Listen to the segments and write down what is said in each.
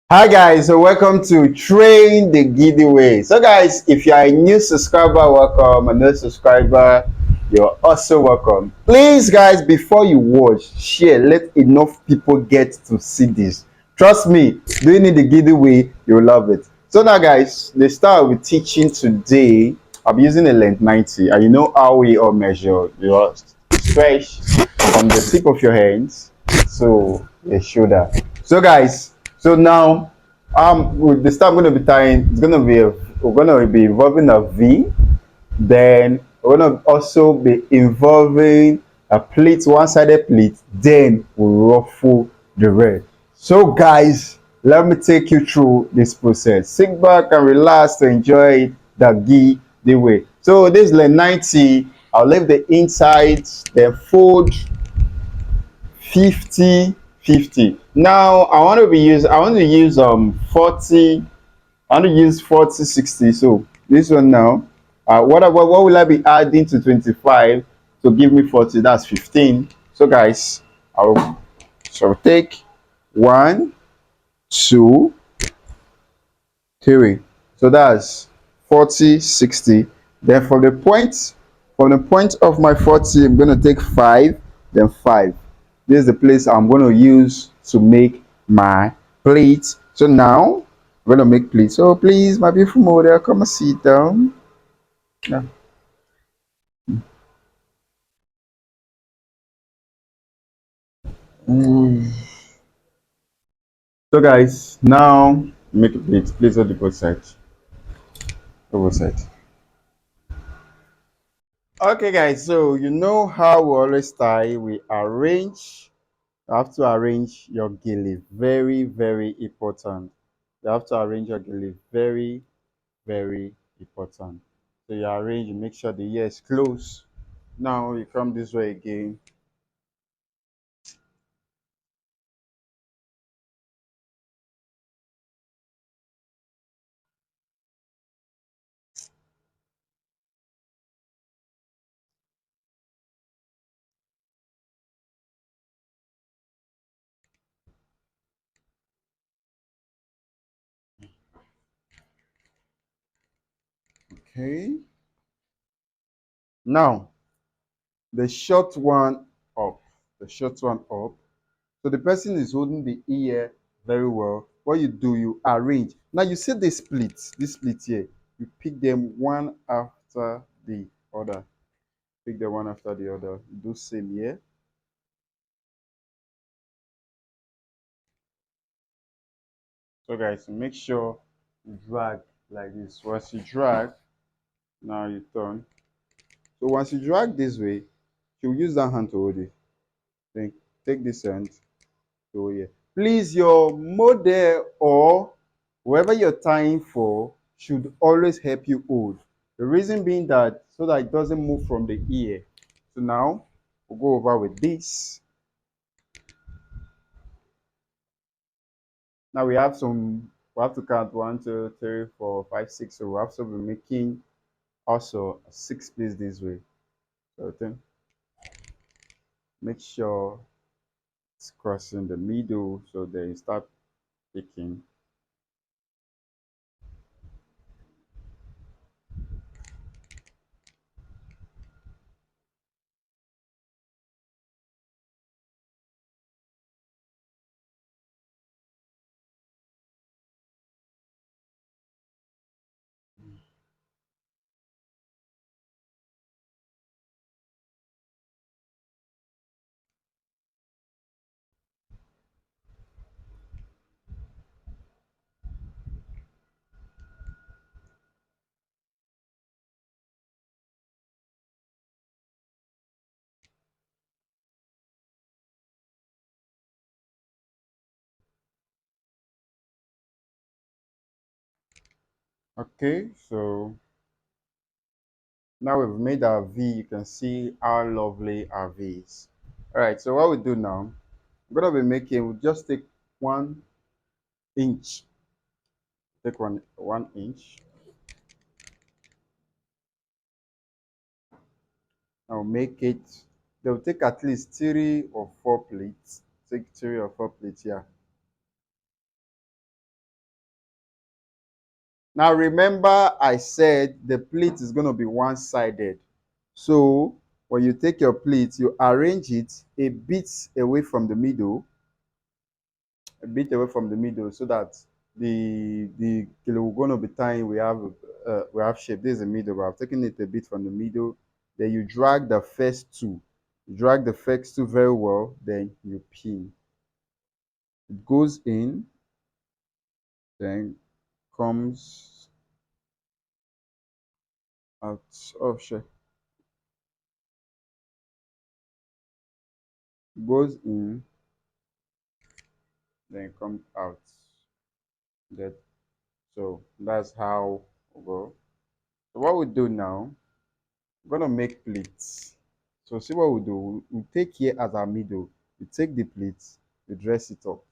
Hi guys, so welcome to Train the Giveaway. So guys, if you are a new subscriber, welcome. A new subscriber, you're also welcome. Please guys, before you watch, share, let enough people get to see this. Trust me, doing it the giveaway, you'll love it. So now guys, the start with teaching today, I'll be using a length 90, and you know how we all measure your stretch from the tip of your hands to your shoulder. So guys, so now with the start I'm gonna be tying, it's gonna be we're gonna be involving a V, then we're gonna also be involving a pleat, one-sided pleat, then we'll ruffle the red. So guys, let me take you through this process. Sit back and relax to enjoy the way. So this is like 90. I'll leave the inside, then fold 50 50. Now I want to use 40. I want to use 40 60. So this one now, what will I be adding to 25 to give me 40? That's 15. So guys, I'll take one, two, three. So that's 40 60. Then from the point of my 40, I'm going to take 5, then 5. This is the place I'm going to use to make my plate. So now I'm going to make plates. So please, my beautiful model, come and sit down. Yeah. Mm. So guys, now make a plate. Place on the both sides. Both sides. Okay guys, so you know how we always tie. We arrange. You have to arrange your gilly. Very, very important. You have to arrange your gilly. Very, very important. So you arrange, you make sure the ear is close. Now you come this way again. Okay. Now the short one up. The short one up. So the person is holding the ear very well. What you do, you arrange. Now you see this split here. You pick them one after the other. Pick them one after the other. Do same here. So guys, make sure you drag like this. Once you drag, now you turn. So once you drag this way, you use that hand to hold it. Then take this hand to hold here. Please, your model or whoever you're tying for should always help you hold. The reason being that so that it doesn't move from the ear. So now we'll go over with this. Now we have to count 1, 2, 3, 4, 5, 6. So we have to be making also a 6 place this way. So then make sure it's crossing the middle so then you start picking. Okay, so now we've made our V. You can see how lovely our V is. All right, so what we do now, we're gonna be making, we'll just take 1 inch, take one inch. I'll make it, they'll take at least 3 or 4 plates. Take 3 or 4 plates, yeah. Now remember I said the pleat is going to be one-sided. So when you take your pleat, you arrange it a bit away from the middle, so that the kilo we're going to be tying, we have shape. This is the middle, but I've taken it a bit from the middle. Then you drag the first two. You drag the first two very well, then you pin. It goes in, then comes out. Oh shit. Goes in, then comes out. That so that's how we go. So what we do now, we're gonna make pleats. So see what we do. We take here as our middle. We take the pleats, we dress it up.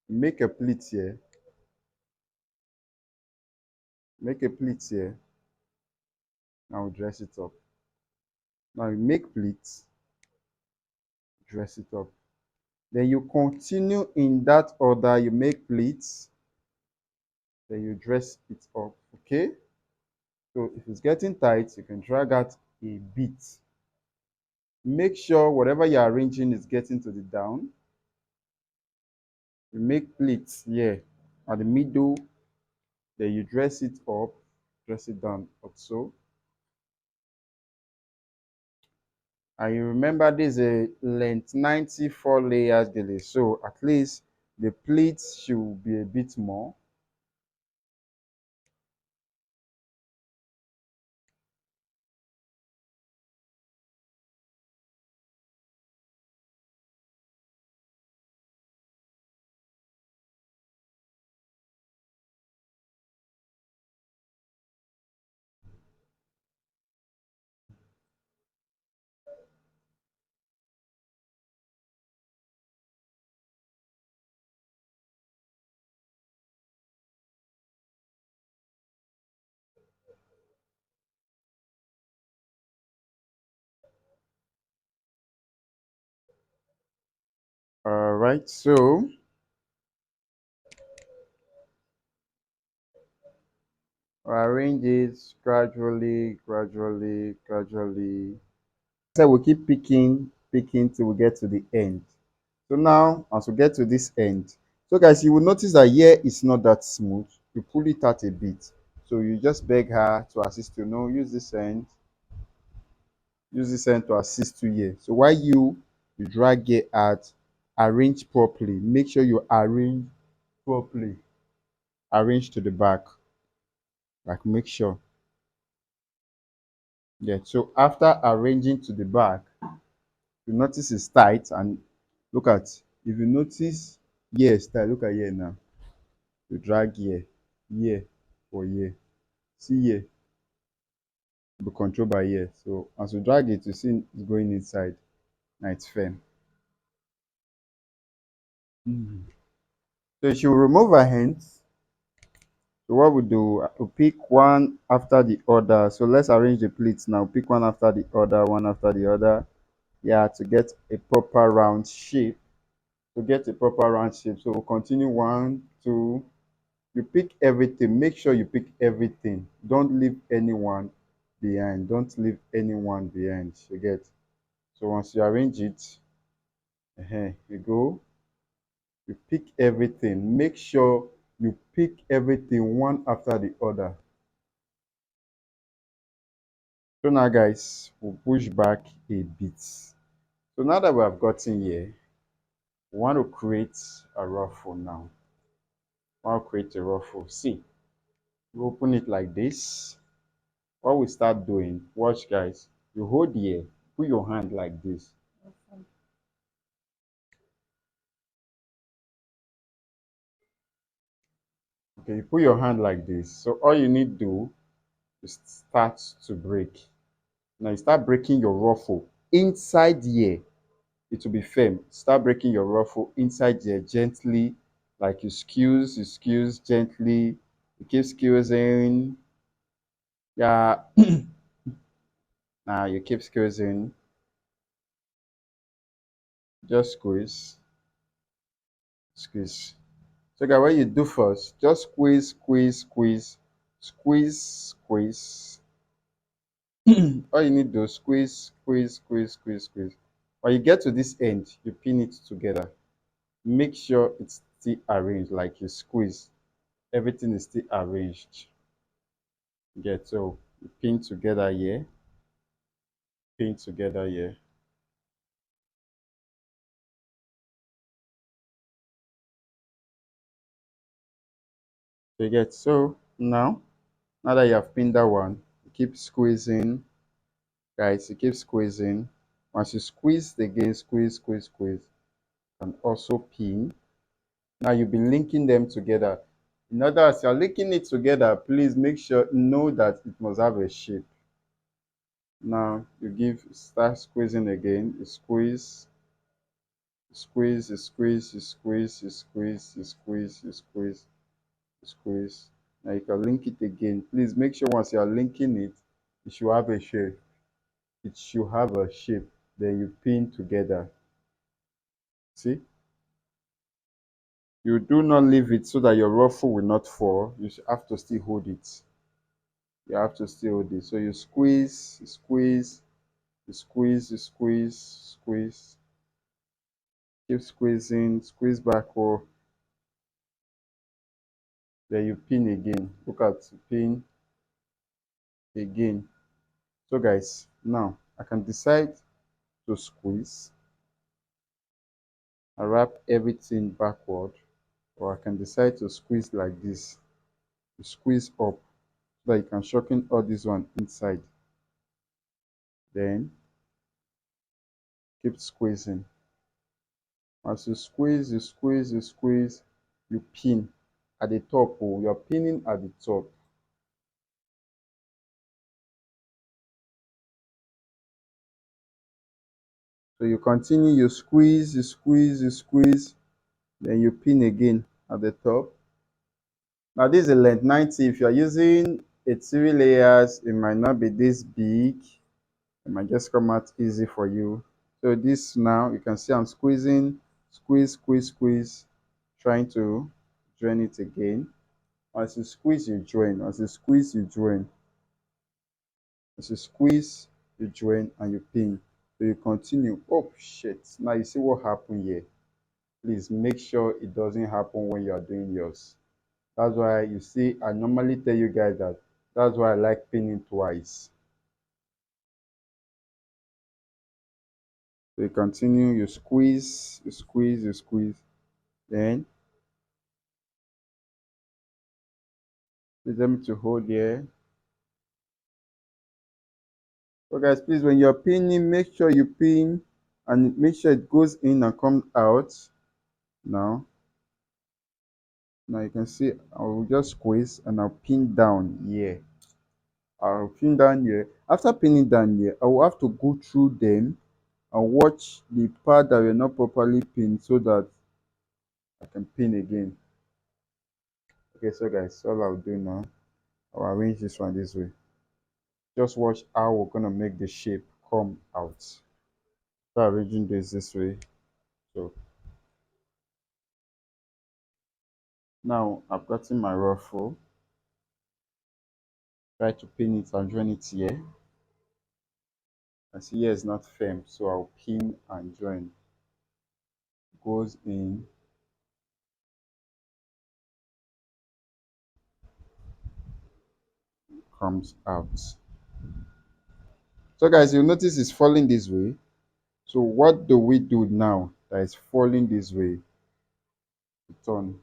We make a pleat here. Make a pleat here. Now we dress it up. Now we make pleats, dress it up. Then you continue in that order. You make pleats, then you dress it up. Okay. So if it's getting tight, you can drag out a bit. Make sure whatever you're arranging is getting to the down. You make pleats here at the middle, then you dress it up, dress it down also. And you remember this is a length 94 layers daily, so at least the pleats should be a bit more. All right, so arrange it gradually, gradually, gradually. So we keep picking, picking till we get to the end. So now, as we get to this end, so guys, you will notice that here is not that smooth. You pull it out a bit. So you just beg her to assist you. No, use this end to assist you here. So while you drag it out, arrange properly. Make sure you arrange properly. Arrange to the back. Like make sure. Yeah. So after arranging to the back, you notice it's tight and look at, if you notice here it's tight, look at here now. You drag here for here. See here, be controlled by here. So as you drag it, you see it's going inside. Now it's firm. So she will remove her hands. So what we do, we pick one after the other. So let's arrange the pleats now. Pick one after the other, one after the other. Yeah, to get a proper round shape. So we'll continue one, two. You pick everything. Make sure you pick everything. Don't leave anyone behind. Don't leave anyone behind. You get. So once you arrange it, you go. You pick everything. Make sure you pick everything one after the other. So now, guys, we'll push back a bit. So now that we have gotten here, we want to create a ruffle now. We want to create a ruffle. See, you open it like this. What we start doing, watch, guys. You hold here, put your hand like this. Okay, you put your hand like this. So all you need to do is start to break. Now you start breaking your ruffle inside here. It will be firm. Start breaking your ruffle inside here gently, like you squeeze gently. You keep squeezing. Yeah, now you keep squeezing. Just squeeze, squeeze. So guys, what you do first, just squeeze, squeeze, squeeze, squeeze, squeeze. All you need to do is squeeze, squeeze, squeeze, squeeze, squeeze. When you get to this end, you pin it together. Make sure it's still arranged, like you squeeze. Everything is still arranged. Get so you pin together here, pin together here. You get so now that you have pinned that one, you keep squeezing, guys. You keep squeezing. Once you squeeze again, squeeze, squeeze, squeeze, and also pin. Now you'll be linking them together. In other words, you're linking it together. Please make sure know that it must have a shape. Now you start squeezing again. You squeeze, squeeze, you squeeze, you squeeze, you squeeze, you squeeze, you squeeze, you squeeze. Now you can link it again. Please make sure once you are linking it, it should have a shape. It should have a shape. Then you pin together. See? You do not leave it so that your ruffle will not fall. You should have to still hold it. You have to still hold it. So you squeeze, you squeeze, you squeeze, you squeeze, squeeze. Keep squeezing, squeeze backward. Then you pin again. Look at pin again. So guys, now I can decide to squeeze. I wrap everything backward, or I can decide to squeeze like this. You squeeze up so that you can shorten all this one inside. Then keep squeezing. As you squeeze, you squeeze, you squeeze, you pin at the top. Oh, you're pinning at the top. So you continue, you squeeze, you squeeze, you squeeze, then you pin again at the top. Now this is a length 90. If you're using a 3 layers, it might not be this big. It might just come out easy for you. So this now you can see I'm squeezing, squeeze, squeeze, squeeze, trying to join it again. As you squeeze, you join. As you squeeze, you join. As you squeeze, you join and you pin. So you continue. Oh shit. Now you see what happened here. Please make sure it doesn't happen when you are doing yours. That's why you see I normally tell you guys that that's why I like pinning twice. So you continue, you squeeze, you squeeze, you squeeze. Then please let me to hold here. So guys, please when you're pinning, make sure you pin and make sure it goes in and comes out. Now Now you can see I will just squeeze and I'll pin down here. I'll pin down here. After pinning down here, I will have to go through them and watch the part that were not properly pinned so that I can pin again. Okay, so guys, all I'll do now, I'll arrange this one this way. Just watch how we're gonna make the shape come out. So arranging this way. So now I've gotten my ruffle. Try to pin it and join it here. I see here is not firm, so I'll pin and join. Goes in, comes out. So guys, you'll notice it's falling this way. So what do we do now that is falling this way? Turn.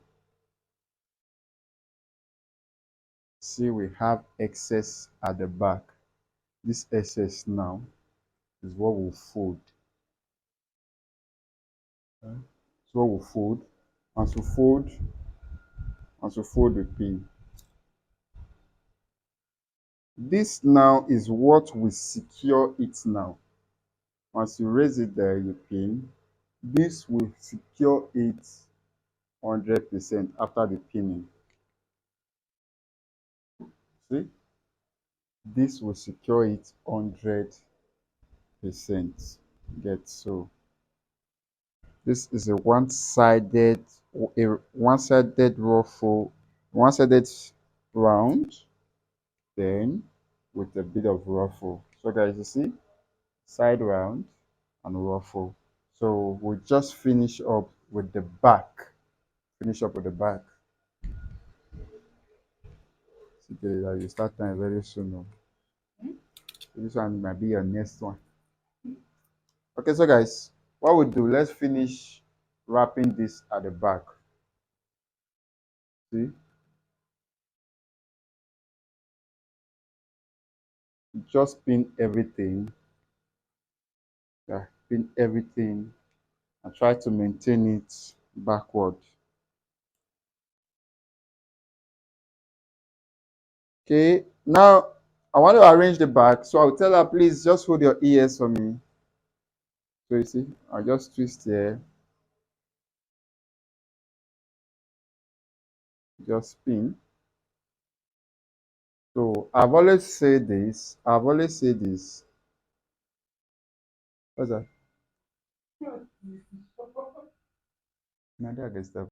See, we have excess at the back. This excess now is what we'll fold. Okay. So what we'll fold. As we fold, the pin. This now is what will secure it now. Once you raise it there, you pin. This will secure it 100% after the pinning. See, this will secure it 100%. Get so. This is a one-sided a one-sided ruffle, one-sided round, then with a bit of ruffle. So guys, you see, side round and ruffle. So we'll just finish up with the back. Finish up with the back. Okay, that you start time very soon. Oh. So this one might be your next one. Okay, so guys, what we'll do, let's finish wrapping this at the back. See, just pin everything. Yeah, pin everything and try to maintain it backward. Okay, now I want to arrange the back, so I'll tell her, please just hold your ears for me. So you see, I'll just twist here, just spin. So I've always said this. What's that? My dad gets that.